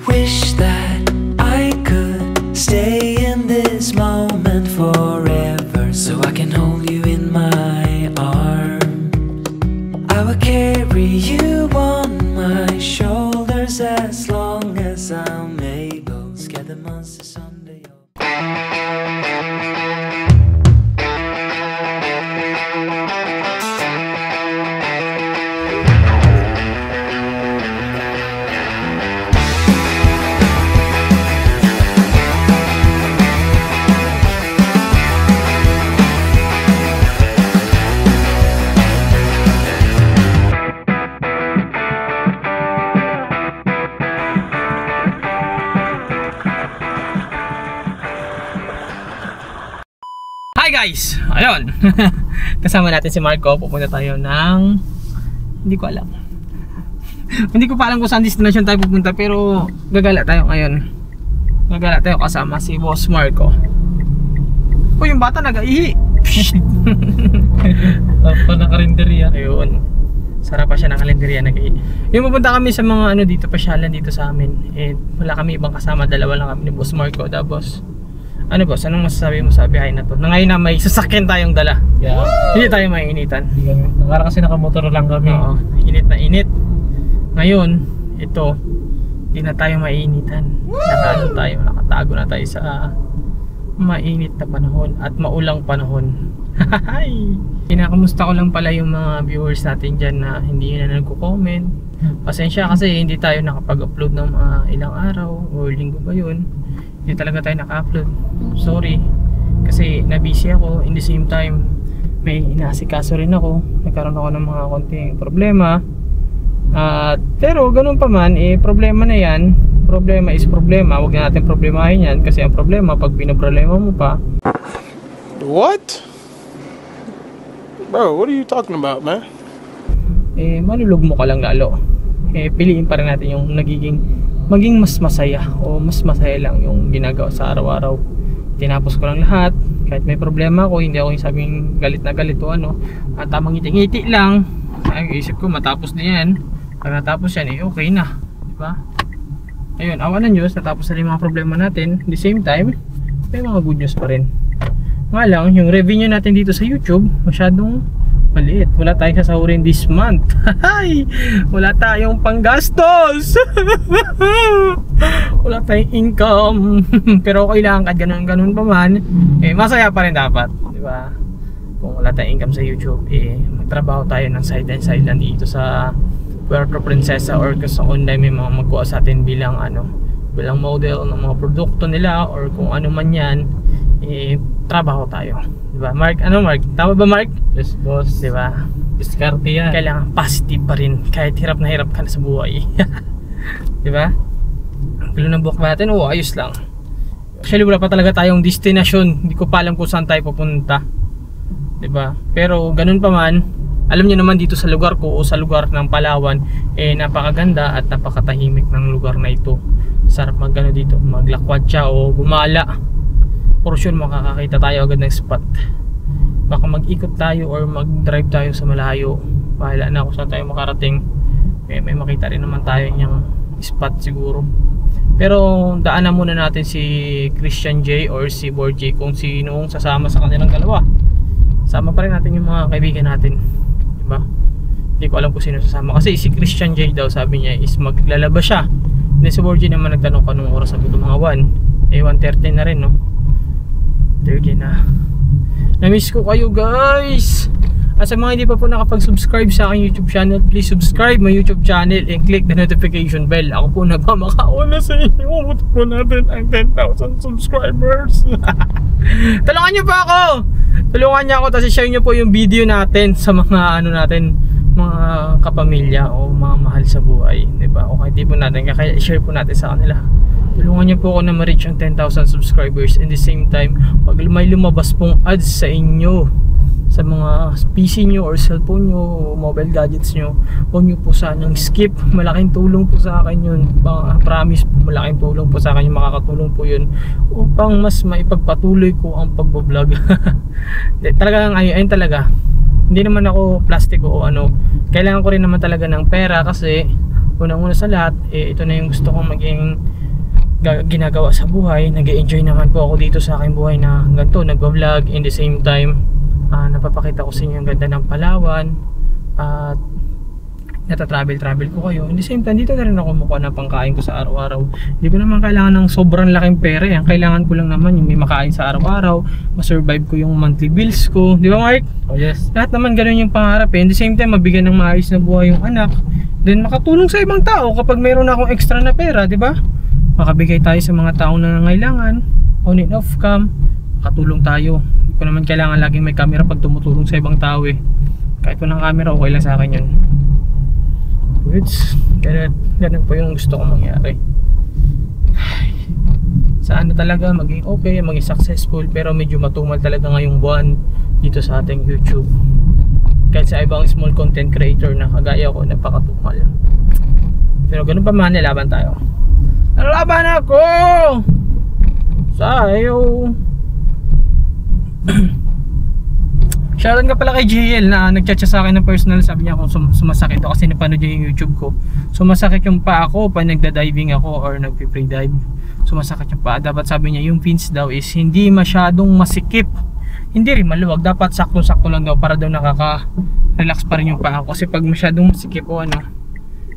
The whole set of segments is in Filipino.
Wish that I could stay in this moment forever, so I can hold you in my arms. I will carry you on my shoulders as long as I'm able. Scare the monsters under your... Hi guys! Ayun! Kasama natin si Marco. Pupunta tayo ng... Hindi ko alam. Hindi ko pa alam kung saan destination tayo pupunta, pero gagala tayo ngayon. Gagala tayo kasama si Boss Marco. Oh, yung bata nag-aihi! Pa ng karinderya. Ayun. Sarap pa siya ng kalendarya nag-aihi. Yung pupunta kami sa mga ano dito, pasyalan dito sa amin. Eh, wala kami ibang kasama. Dalawa lang kami ni Boss Marco. Tapos ano boss, anong masasabi mo sa biyahe na to? Na ngayon na may sasakyan tayong dala. Yeah. Hindi tayo maiinitan. Nakara kasi nakamotor lang kami. Oo, init na init. Ngayon, ito, hindi na tayo maiinitan. Nakano tayo, nakatago na tayo sa mainit na panahon at maulang panahon. Kinakamusta ko lang pala yung mga viewers natin dyan na hindi na nagko-comment. Pasensya kasi hindi tayo nakapag-upload ng mga ilang araw o linggo ba yun. Hindi talaga tayo naka-upload. Sorry. Kasi na-busy ako. In the same time, may inaasikaso rin ako. Nagkaroon ako ng mga konting problema. Pero ganun pa man, problema na yan. Problema is problema. Huwag na natin problemahin yan. Kasi ang problema, pag pinaproblema mo pa. What? Bro, what are you talking about, man? Malulog mo ka lang lalo. Piliin pa rin natin yung maging mas masaya o mas masaya lang yung ginagawa sa araw-araw. Tinapos ko lang lahat. Kahit may problema ako, hindi ako yung sabing galit na galit o ano. At tamang ngiti-ngiti lang. Ay, isip ko matapos na yan. Pag natapos yan, okay na. Diba? Ayun, awa ng Diyos, natapos na rin mga problema natin. At the same time, may mga good news pa rin. Nga lang, yung revenue natin dito sa YouTube, masyadong maliit. Wala tayong sasahurin this month. Wala tayong panggastos. Wala tayong income. Pero okay lang, kahit ganun pa man, masaya pa rin dapat, di ba? Kung wala tayong income sa YouTube, magtrabaho tayo ng side and side lang dito sa Puerto Princesa or sa online may mga magkuha sa atin bilang bilang model ng mga produkto nila or kung ano man yan, trabaho tayo. Diba Mark? Ano Mark? Tama ba Mark? Yes boss. Diba? Diskarte yan. Kailangan positive pa rin kahit hirap na hirap ka na sa buhay. Diba? Ang pilo ng buhok natin, ayos lang. Actually wala pa talaga tayong destination. Hindi ko pa alam kung saan tayo pupunta. Diba? Pero ganun pa man, alam niyo naman dito sa lugar ko o sa lugar ng Palawan, napakaganda at napakatahimik ng lugar na ito. Sarap dito, maglakwat siya o gumala. For sure makakakita tayo agad ng spot. Baka mag-ikot tayo or mag-drive tayo sa malayo. Bahala na kung saan tayo makarating. May makita rin naman tayo niyang spot siguro. Pero daanan muna natin si Christian J or si Borgie kung sinong sasama sa kanilang dalawa. Sama pa rin natin yung mga kaibigan natin, diba? Hindi ko alam kung sino sasama kasi si Christian J daw sabi niya is maglalaba siya. Then si Borgie naman nagtanong ko anong oras, sabi ko mga 1. 1:30 na rin, no? 30 na. Na-miss ko kayo guys. At sa mga hindi pa po nakapag-subscribe sa aking YouTube channel, please subscribe my YouTube channel and click the notification bell. Ako po na ba makauna sa inyo. Umut po natin ang 10,000 subscribers. Tulungan niyo po ako. Tulungan niyo ako, tapos share niyo po yung video natin sa mga natin, mga kapamilya o mga mahal sa buhay, diba? O kahit di po natin, kaya share po natin sa kanila. Tulungan niyo po ako na ma-reach ang 10,000 subscribers. And the same time, pag may lumabas pong ads sa inyo sa mga PC nyo or cellphone nyo o mobile gadgets nyo, huwag nyo po sanang skip. Malaking tulong po sa akin yun. Promise po, malaking tulong po sa akin yung makakatulong po yun upang mas maipagpatuloy ko ang pagbablog. Talagang ayun talaga, hindi naman ako plastic o ano, kailangan ko rin naman talaga ng pera kasi unang-una sa lahat, ito na yung gusto kong maging ginagawa sa buhay. Nag-enjoy naman po ako dito sa aking buhay na ganito, nagbablog, in the same time napapakita ko sa inyo ang ganda ng Palawan at natatravel ko kayo. In the same time, dito na rin ako mukha ng pangkain ko sa araw-araw. Hindi ko naman kailangan ng sobrang laking pera. Ang kailangan ko lang naman yung may makain sa araw-araw, masurvive ko yung monthly bills ko, di ba Mark? Oh yes. Lahat naman ganun yung pangarap eh. In the same time, mabigyan ng maayos na buhay yung anak, then makatulong sa ibang tao kapag mayroon akong extra na pera, di ba? Makabigay tayo sa mga taong nangangailangan, on and off cam, makatulong tayo. Hindi ko naman kailangan laging may camera pag tumutulong sa ibang tao eh. Kahit walang camera, okay lang sa akin yun. Ganun po yung gusto kong mangyari. Sana talaga maging okay, maging successful, pero medyo matumal talaga ngayong buwan dito sa ating YouTube. Kahit sa ibang small content creator na kagaya ko, napakatumal. Pero ganun pa man, nilaban tayo. Nalaban ako! Sayo! Shoutout nga pala kay JL na nagchat siya sa akin ng personal. Sabi niya kung sumasakit ako kasi napanood niya yung YouTube ko. Sumasakit yung paa ko pag nagda-diving ako or nagpi-free dive. Sumasakit yung paa. Dapat sabi niya yung fins daw is hindi masyadong masikip, hindi rin maluwag. Dapat sakto-sakto lang daw para daw nakaka-relax pa rin yung paa ko. Kasi pag masyadong masikip o ano,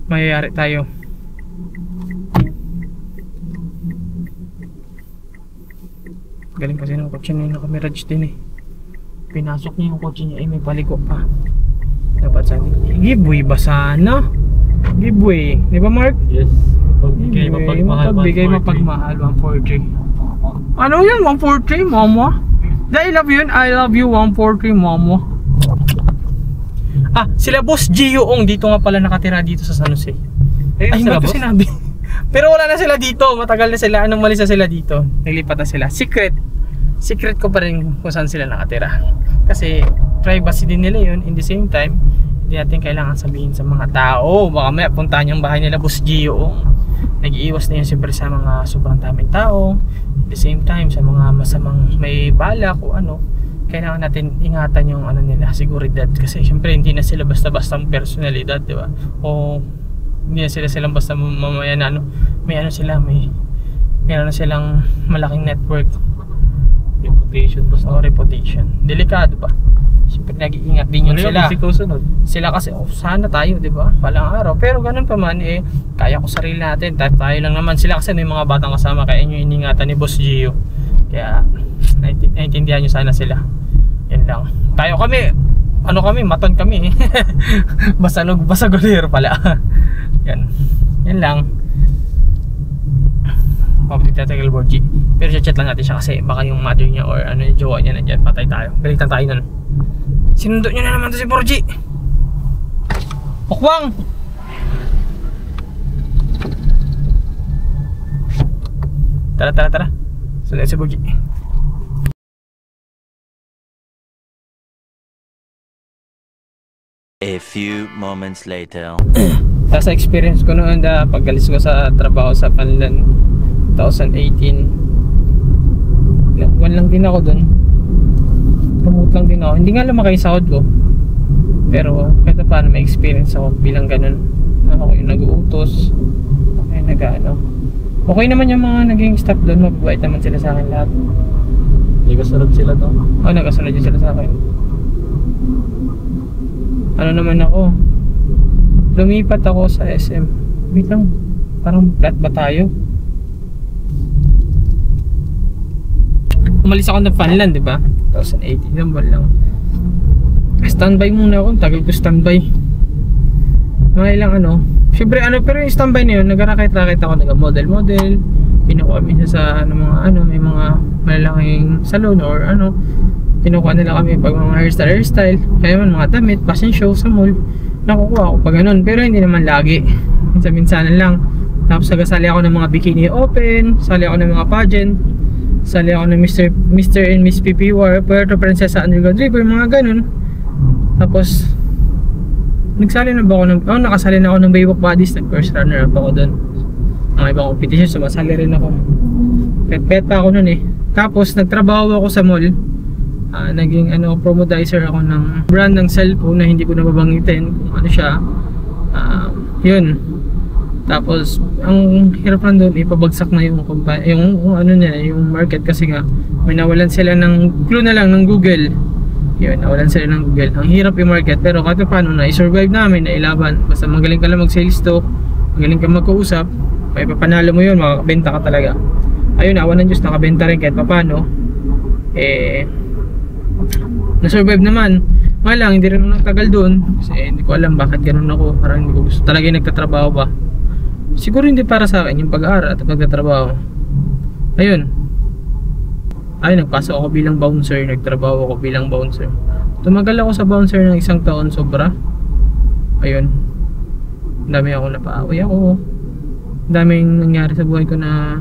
mayayari tayo. Galing kasi ng kotse na yun, naka-mirage din eh. Pinasok niya yung kotse niya, may paligo pa. Dapat sabi, giveaway ba sana? Giveaway, di ba Mark? Yes. Pagbigay mapagmahal 143. Ano yun? 143 mama? I love yun, I love you 143 mama. Sila Boss Gio Ong dito nga pala nakatira dito sa San Jose. Ay, hindi ko sinabi. Pero wala na sila dito, matagal na sila, anong malis na sila dito, naglipat na sila. Secret ko pa rin kung saan sila nakatira. Kasi privacy din nila yun. In the same time, hindi natin kailangan sabihin sa mga tao. Baka may puntahan yung bahay nila Boss Gio. Nag-iiwas na yun siyempre sa mga sobrang daming tao. At the same time, sa mga masamang may balak o ano, kailangan natin ingatan yung ano nila, seguridad. Kasi siyempre hindi na sila basta-basta personalidad, di ba? O hindi na silang basta mamaya na ano, may ano sila, may ano silang malaking network, reputation, basta reputation. Delikado pa. Siyempre nag-iingat din yun sila. Sila kasi sana tayo, di ba? Palang araw. Pero ganun pa man kaya ko sarili natin. Tayo lang naman. Sila kasi may mga batang kasama, kaya nyo iningatan ni Boss Gio. Kaya naiintindihan nyo sana sila. Yan lang. Tayo kami, maton kami. Basagulir pala. Yan lang. Public Tactical Board G. Pero chat lang natin siya kasi baka yung mother niya or ano yung jowa niya nandyan, patay tayo. Balikan tayo nun. Sinundo nyo na naman to si Borgie. Pukwang! Tara. Sunod si Borgie. A few moments later. Sa experience ko noon pag-alis ko sa trabaho sa Finland 2018, buwan lang din ako dun, promote lang din ako, hindi nga lumaki yung sahod ko, pero kahit paano may experience ako bilang ganun. Ako yung nag-uutos, ay nag-ano, okay naman yung mga naging staff doon, mababait naman sila sa akin lahat. Nagkasunod sila no? Oo, nagkasunod din sila sa akin. Ano naman ako, lumipat ako sa SM. Wait lang, parang flat ba tayo? Umalis ako ng Finland, di ba? 2018, ilang buwan lang. Standby muna ako, tagal ko standby. Mga ilang ano, syempre ano, pero yung standby na yun, nag-rakit-rakit ako, nag-model. Pinukuha minsan sa may mga malalaking salon or ano, kinukuha nila kami pag mga hairstyle. Kaya man mga damit, fashion show sa mall, nakukuha ko pag ganun, pero hindi naman lagi, minsan-minsanan lang. Tapos nagasali ako ng mga bikini open, sali ako ng mga pageant Sali ako ng Mr. and Miss PP Puerto Princesa Underground River, mga ganun. Tapos nagsali na ba ako ng nakasali na ako ng Baywalk Buddies, nag first runner up ako doon. Mga ibang competition, sumasali rin ako. Pet pa ako noon eh. Tapos nagtrabaho ako sa mall. Naging promodizer ako ng brand ng cellphone na hindi ko nababanggitin kung ano siya. Yun. Tapos ang hirap lang doon, ipabagsak na yung market kasi nga may nawalan sila ng clue na lang ng Google. Yun, nawalan sila ng Google. Ang hirap i-market, pero kahit paano na i-survive namin, na ilaban. Basta magaling ka lang mag-sales talk, magaling ka magkausap, may papanalo mo yun, makakabenta ka talaga. Ayun, awan ng Diyos, nakabenta rin kahit paano. Na-survive naman. Nga lang, hindi rin ako nagtagal doon kasi hindi ko alam bakit ganun ako. Parang hindi ko gusto talaga yung nagtatrabaho ba. Siguro hindi para sa akin yung pag-aaral at pagtatrabaho. Ayun. Nagpasok ako bilang bouncer, nagtrabaho ako bilang bouncer. Tumagal ako sa bouncer ng 1 taon sobra. Ayun. Dami ako napaaway ako. Daming nangyari sa buhay ko na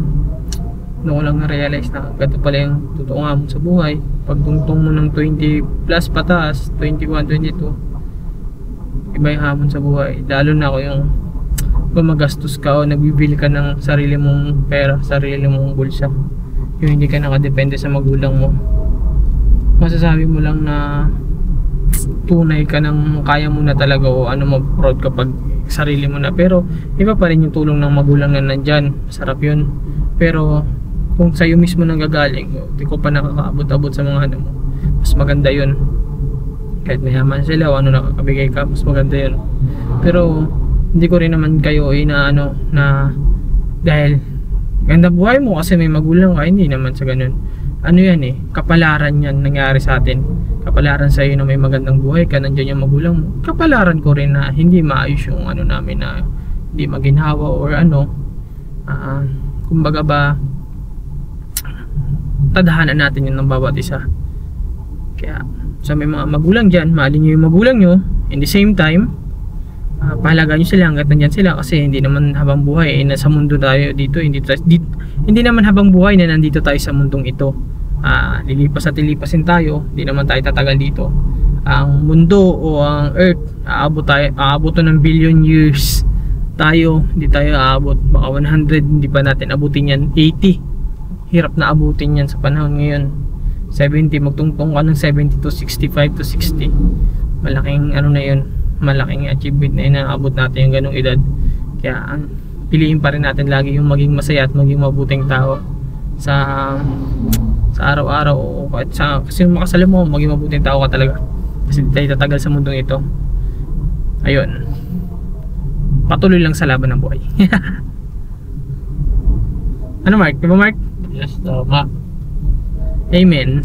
doon ko lang na-realize na ganito pala yung totoo nga mo sa buhay. Pagtungtong mo ng 20 plus pataas, 21, 22, iba yung hamon sa buhay. Lalo na ako yung gumagastos ka o nagbibili ka ng sarili mong pera, sarili mong bulsa. Yung hindi ka nakadepende sa magulang mo. Masasabi mo lang na tunay ka ng kaya mo na talaga o proud kapag sarili mo na. Pero iba pa rin yung tulong ng magulang na nandyan. Masarap yun. Pero kung sa'yo mismo nang gagaling, hindi ko pa nakakaabot-abot sa mga mo, mas maganda yun. Kahit mayaman sila o nakakabigay ka, mas maganda yun. Pero hindi ko rin naman kayo na dahil ganda buhay mo kasi may magulang ka, hindi naman sa ganun. Yan kapalaran yan nangyari sa atin. Kapalaran sa'yo na may magandang buhay ka, nandiyan yung magulang mo. Kapalaran ko rin na hindi maayos yung namin, na hindi maginhawa or kumbaga ba, tadhanan natin yun ng bawat isa. Kaya sa may mga magulang dyan, mahalin nyo yung magulang nyo. In the same time, pahalagaan nyo sila hanggat nandyan sila, kasi hindi naman habang buhay nasa mundo tayo dito. Hindi naman habang buhay na nandito tayo sa mundong ito. Lilipas at lilipasin tayo. Hindi naman tayo tatagal dito. Ang mundo o ang earth, aabot ng billion years tayo. Hindi tayo aabot, baka 100, hindi pa natin abutin yan. 80, hirap na abutin yan sa panahon ngayon. 70, magtungtong ka ng 70 to 65 to 60. Malaking na yun, malaking achievement na inaabot natin yung ganung edad. Kaya piliin pa rin natin lagi yung maging masaya at maging mabuting tao sa araw-araw, o kahit kasi makasala mo, maging mabuting tao ka talaga, kasi hindi tayo tatagal sa mundong ito. Ayun, patuloy lang sa laban ng buhay. Mark? Diba, Mark? Yes, tama. Amen.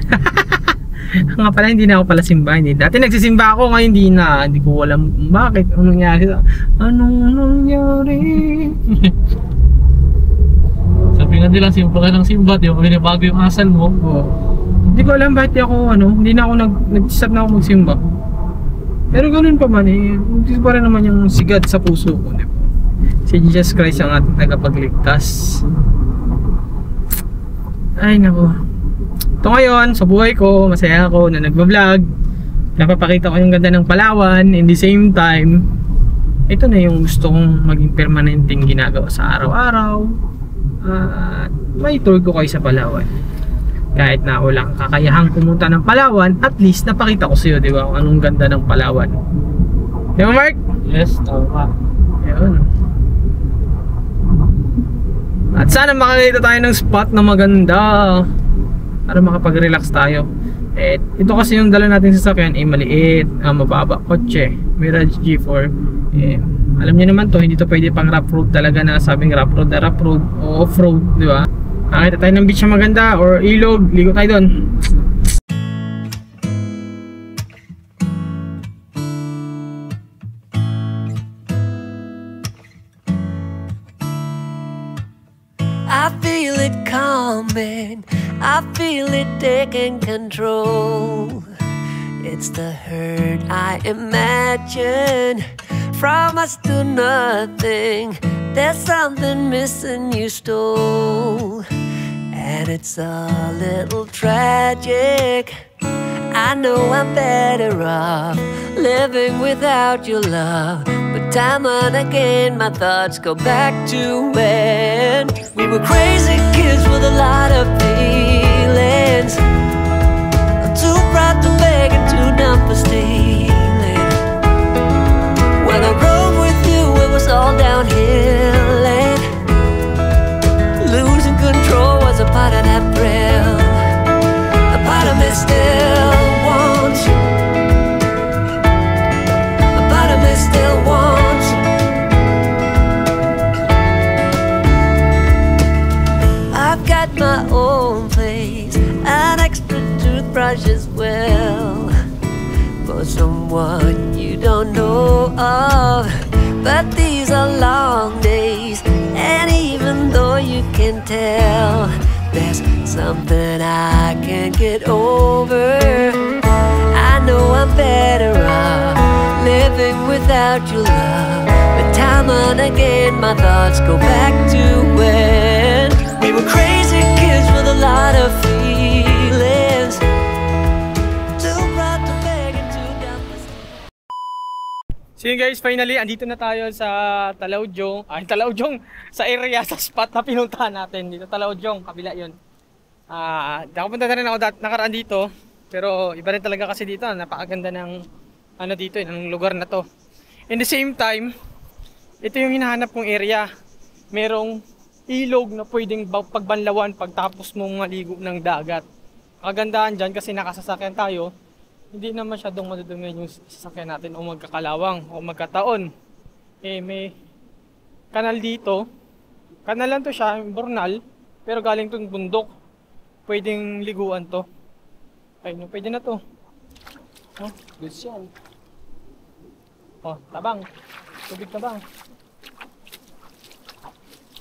Nga pala, hindi na ako pala simba. Dati nagsisimba ako, ngayon hindi ko alam bakit. Anong nangyari? Sabi nga nila, simba ka ng simba, di ba binabago yung asal mo? Hindi ko alam bakit hindi na ako nag-start na ako magsimba. Pero ganun pa man hindi pa rin naman yung sigad sa puso ko, di ba? Si Jesus Christ ang ating tagapagligtas. Ay nako. Ito ngayon, sa buhay ko, masaya ako na nagbablog. Napapakita ko yung ganda ng Palawan. In the same time, ito na yung gusto kong maging permanenteng ginagawa sa araw-araw. May tour ko kayo sa Palawan. Kahit na walang kakayahang pumunta ng Palawan, at least napakita ko sa iyo, di ba, kung anong ganda ng Palawan. Di ba, Mark? Yes, tama. Ayun. At sana makakita tayo ng spot na maganda para makapag-relax tayo. Ito kasi yung dala natin sa sasakyan maliit, mababa, kotse, Mirage G4. Alam niyo naman to, hindi to pwede pang rough road talaga, na sabing rough road o off-road, di ba? Nakita tayo ng beach na maganda or ilog, ligo tayo doon. I feel it coming, I feel it taking control. It's the hurt I imagine, from us to nothing. There's something missing you stole. and it's a little tragic. I know I'm better off living without your love, but time and again my thoughts go back to when we were crazy kids with a lot of feelings, too proud to beg and too numb for stealing. When I rode with you it was all downhill, and losing control was a part of that thrill. A part of me still wants you. A part of me still wants you. I've got my own place, an extra toothbrush as well, for someone you don't know of. But these are long days, and even though you can tell, there's something I can't get over. I know I'm better off living without your love, but time and again my thoughts go back to when we were crazy kids with a lot of feelings, too proud to beg and too dumb to steal. So yun guys, finally andito na tayo sa Talaudjong. Talaudjong sa area, sa spot na pinuntahan natin dito. Talaudjong, kabila yun. Nakapunta na rin ako nakaraan dito, pero iba rin talaga kasi dito. Napakaganda ng ano dito, ng lugar na to. In the same time, ito yung hinahanap kong area. Merong ilog na pwedeng pagbanlawan pagtapos mong maligo ng dagat. Kagandahan dyan kasi nakasasakyan tayo, hindi na masyadong madudumi yung sasakyan natin o magkakalawang o magkataon. May kanal dito. Kanal lang to siya, Bornal, pero galing tong bundok. Pwedeng liguan to. Ay, no, pwede na to. Oh, good yan. Oh, tabang. Tubig tabang.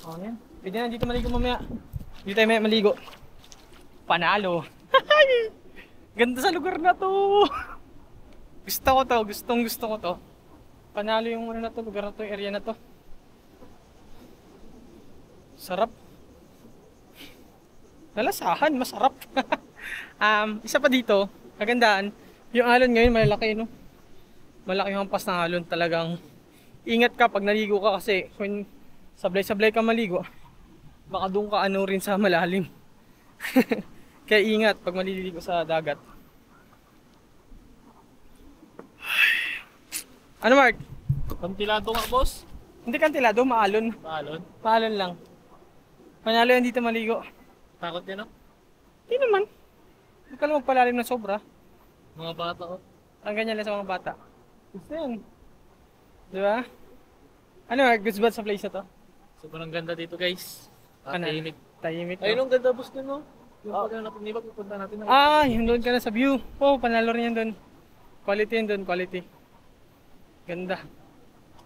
Oh, yan. Pwede na dito maligo mamaya. Dito tayo maligo. Panalo. Ganda sa lugar na to. Gusto ko to, gusto ko to. Panalo yung ano na to, lugar na to, area na to. Sarap. Nalasahan, masarap. Isa pa dito, kagandaan, yung alon ngayon malalaki, no? Malaki yung hampas ng alon, talagang ingat ka pag naligo ka kasi kung sablay-sablay ka maligo, baka doon ka ano rin sa malalim. Kaya ingat pag maliligo sa dagat. Ano Mark? Kantilado nga, boss. Hindi kantilado, maalon. Maalon. Maalon lang. Panalo yan dito maligo. Takot yan, no? Hindi naman. Huwag ka lang magpalalim ng sobra. Mga bata, oh. Ang ganyan lang sa mga bata. Gusto yan. Diba? Ano Mark? Gusto ba sa place na to? Sobrang ganda dito, guys. Ano? Tahimik. Tahimik. Ayun, ang ganda, boss, din, no? Yung pagka natin, di ba pupunta natin? Yung doon ka na sa view. Oh, panalo rin yan doon. Quality yan doon, quality. Ganda.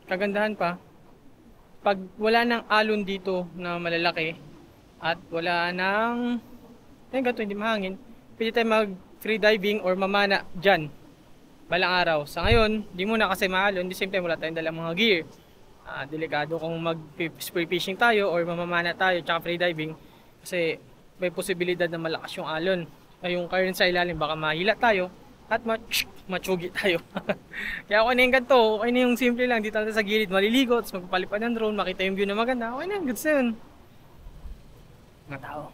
Kagandahan pa, pag wala nang alon dito na malalaki at wala nang ganito, hindi mahangin, pwede tayo mag free diving or mamana dyan balang araw. Sa ngayon, di muna kasi maalon, di same time wala tayong dalang mga gear. Delikado kung mag free fishing tayo or mamamana tayo tsaka free diving kasi may posibilidad na malakas yung alon. Yung current sa ilalim, baka mahila tayo at matsugi tayo. Kaya okay na yung ganito, okay na yung simple lang, dito natin sa gilid, maliligo, tapos magpapalipad ng drone, makita yung view na maganda, okay na, good yun. Mga tao.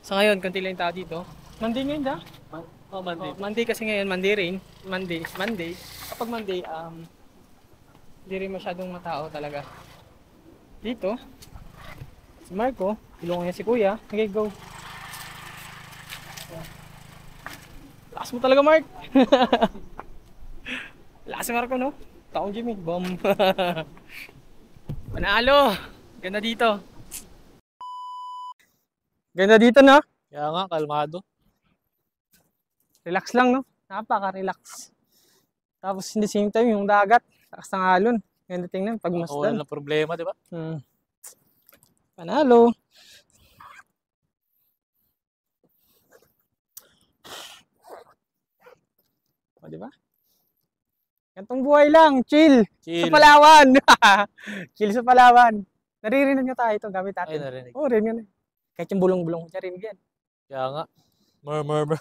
So ngayon, konti lang yung tao dito. Monday ngayon da? Monday. Monday kasi ngayon, Monday rain. Monday. Kapag Monday, hindi rin masyadong matao talaga. Dito, si Marco, tulungan niya si Kuya. Okay, go. Lakas mo talaga, Mark. Lakas si Marco, no? Taong Jimmy. Boom. Panalo. Ganda dito. Ganda dito, no? Kaya nga, kalmado. Relax lang, no? Napaka-relax. Tapos hindi same time yung dagat. Lakas ng alon. Ganda tingnan pag masdan. Wala na problema, di ba? Panalo. O, di ba? Gantong buhay lang. Chill. Chill. Sa Palawan. Chill sa Palawan. Naririnig nyo tayo ito gamit natin. Ay, narinig. Oo, rin yun. Kahit yung bulong-bulong ko siya rin yan. Kaya nga. Murmur.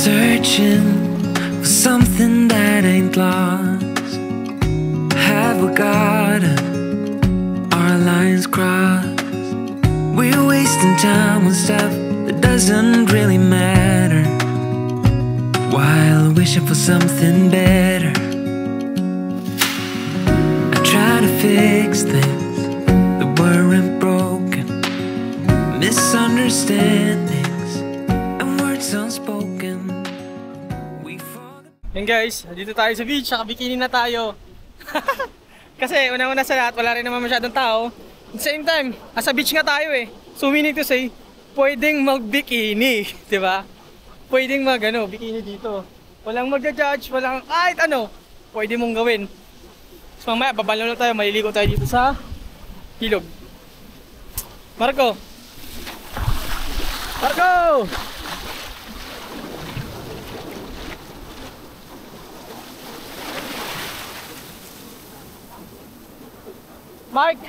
Searching for something that ain't lost. Have we got it? Our lines crossed. We're wasting time on stuff that doesn't really matter, while wishing for something better. I try to fix things that weren't broken, misunderstandings and words unspoken. Yan guys, dito tayo sa beach, saka bikini na tayo. Kasi una-una sa lahat, wala rin naman masyadong tao. At the same time, sa beach nga tayo eh. So meaning to say, pwedeng mag-bikini, di ba? Pwedeng bikini dito. Walang mag-judge, walang kahit ano. Pwede mong gawin. So mamaya, babalo na tayo, maliligo tayo dito sa ilog. Marco! Marco! Mark!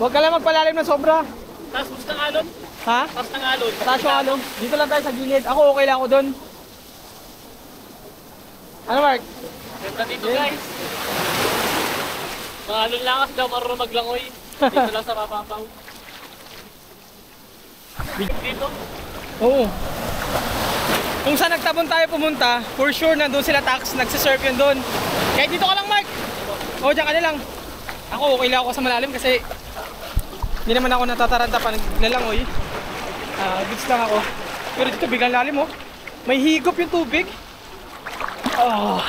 Huwag ka lang magpalalim na sobra. Taas mo ng alon? Ha? Taas ng alon. Taas yung alon. Dito lang tayo sa gilid. Ako okay lang ako doon. Ano Mark? Ganda dito guys. Mga alon lang daw marunong maglangoy. Dito lang sa mapapaw. Dito? Oo. Kung saan nagtabon tayo pumunta, for sure nandun sila tax, nagsisurf yun doon. Kahit dito ka lang Mark. O, dyan ka na lang. Ako okay lang ako sa malalim kasi hindi naman ako natataranta pa naglalangoy. Goods lang ako. Pero dito biglang lalim oh. May higop yung tubig. Oh.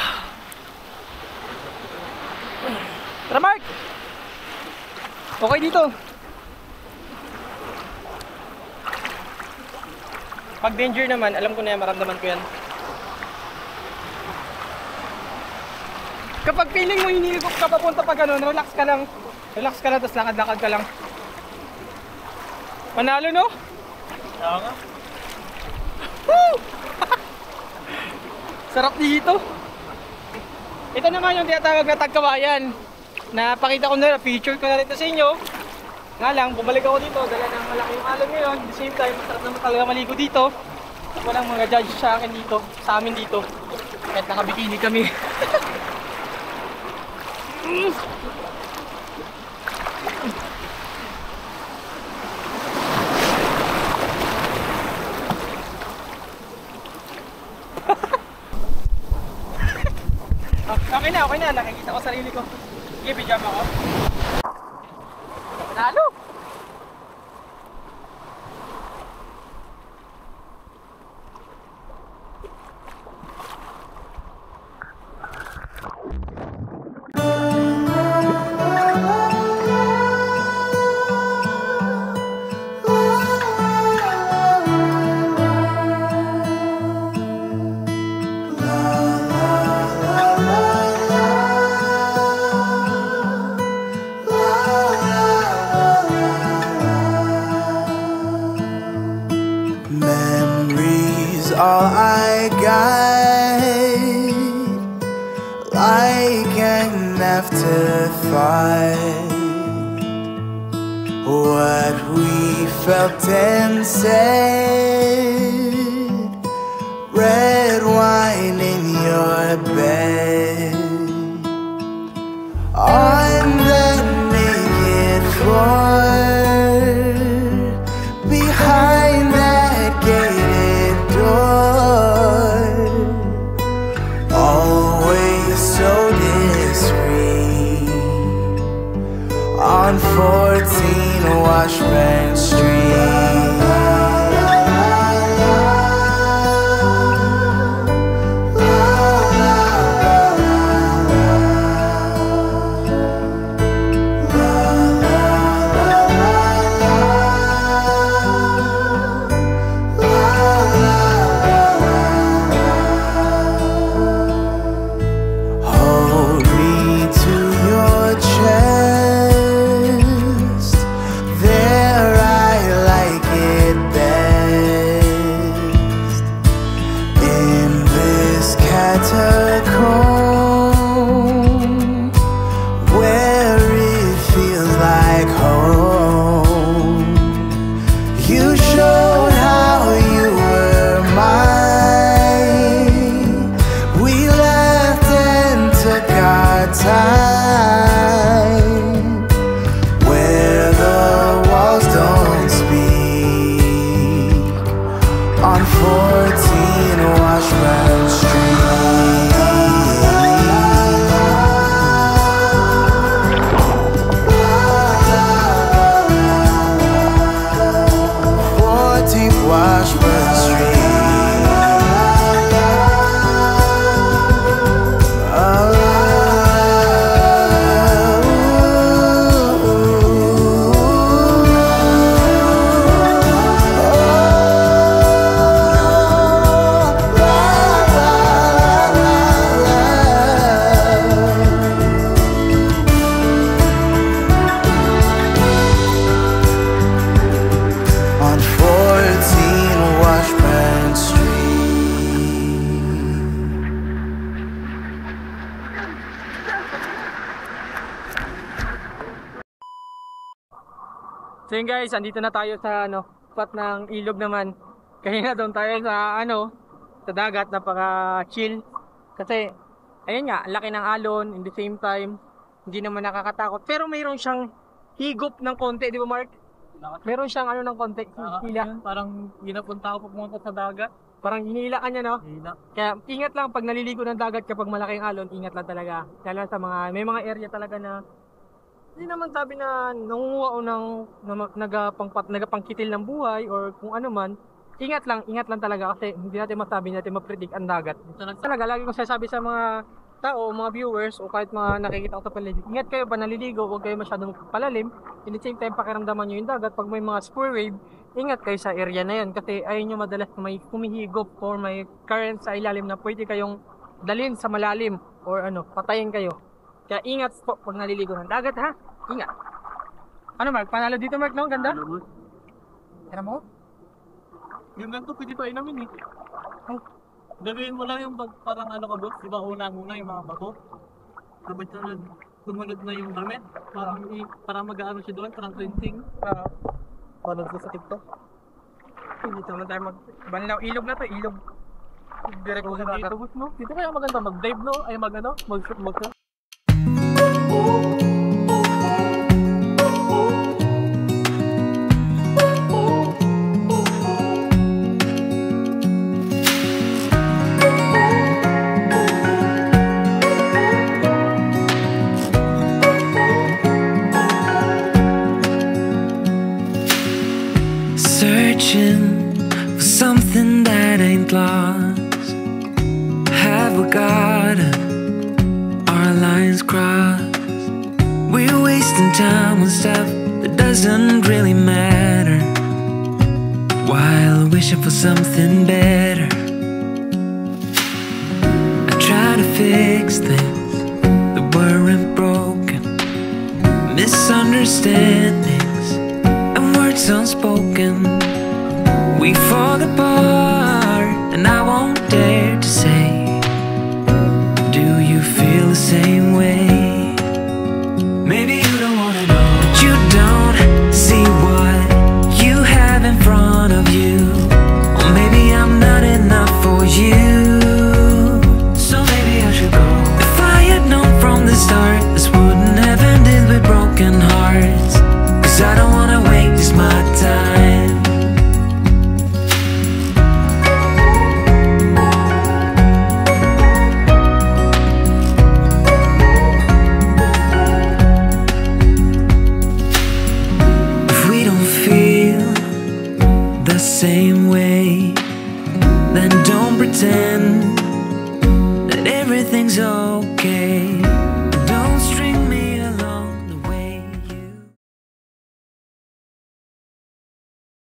Tara Mark! Okay dito. Pag danger naman, alam ko na yan, maramdaman ko yan. Kapag feeling mo hinihigop ka papunta pa ganun, relax ka lang. Relax ka lang, tapos lakad-lakad ka lang. Panalo no? Kaya nga. Woo! Sarap dito. Ito naman yung tinatawag na tagkawayan. Napakita ko na, feature ko na rin sa inyo. Nga lang, bumalik ako dito, dala ng malaki yung alon ngayon. At the same time, masarap naman talaga maligo dito. Walang mga judge sa akin dito, sa amin dito. Kahit nakabikini kami. Okay na, nakikita ko sarili ko. Sige, pijama ko. Panalo! all I got, like an afterthought. What we felt and said, red wine in your bed, on the naked floor, behind that gated door, always so discreet, on 14 Washburn Street. So yun guys, andito na tayo sa spot ng ilog naman. Kaya nga doon tayo sa sa dagat, napaka chill. Kasi ayun nga, ang laki ng alon, in the same time hindi naman nakakatakot. Pero mayroon siyang higop ng konti, di ba Mark? Meron siyang ng konti, hila. Parang ginapunta ako pumunta sa dagat. Parang hinila ka niya, no? Hila. Kaya ingat lang pag naliligo ng dagat kapag malaking alon, ingat lang talaga. Lalo sa may mga area talaga na hindi naman sabi na nangunguha o nagapangkitil ng buhay or kung ano man. Ingat lang talaga kasi hindi natin masabi, natin ma-predict ang dagat. Talaga, lagi kong sasabi sa mga tao, mga viewers o kahit mga nakikita ko sa paligid, ingat kayo pa naliligo, huwag kayo masyadong palalim. In the same time, pakiramdaman nyo yung dagat. Pag may mga spur wave, ingat kayo sa area na yun kasi ayun nyo madalas may kumihigop or may current sa ilalim na pwede kayong dalhin sa malalim or patayin kayo. Kaya ingat po pag naliligo ng dagat, ha? Ingat. Ano Mark? Panalo dito Mark, no? Ganda? Tira mo? Yung ganito, pwede pa inamin eh. Gagawin mo lang yung parang boss, di ba una-una yung mga bato. Sabay sumunod na yung damit. Parang mag-aano siya doon, parang cleansing. Panood ko sa TikTok. Dito naman tayo banlaw. Ilog na to, ilog. Direct ko sa dagat. Dito boss, no? Dito kaya maganda mag-dive, no? Ay mag-shoot. Searching for something that ain't lost. Have we got our lines crossed? We're wasting time on stuff that doesn't really matter, while wishing for something better. I try to fix things that weren't broken, misunderstandings and words unspoken. We fall apart and I won't dare to say, do you feel the same way? Maybe you don't wanna know, but you don't see what you have in front of you. Or maybe I'm not enough for you, so maybe I should go. If I had known from the start, this wouldn't have ended with broken hearts. Cause I don't wanna waste my time. Same way, then don't pretend that everything's okay.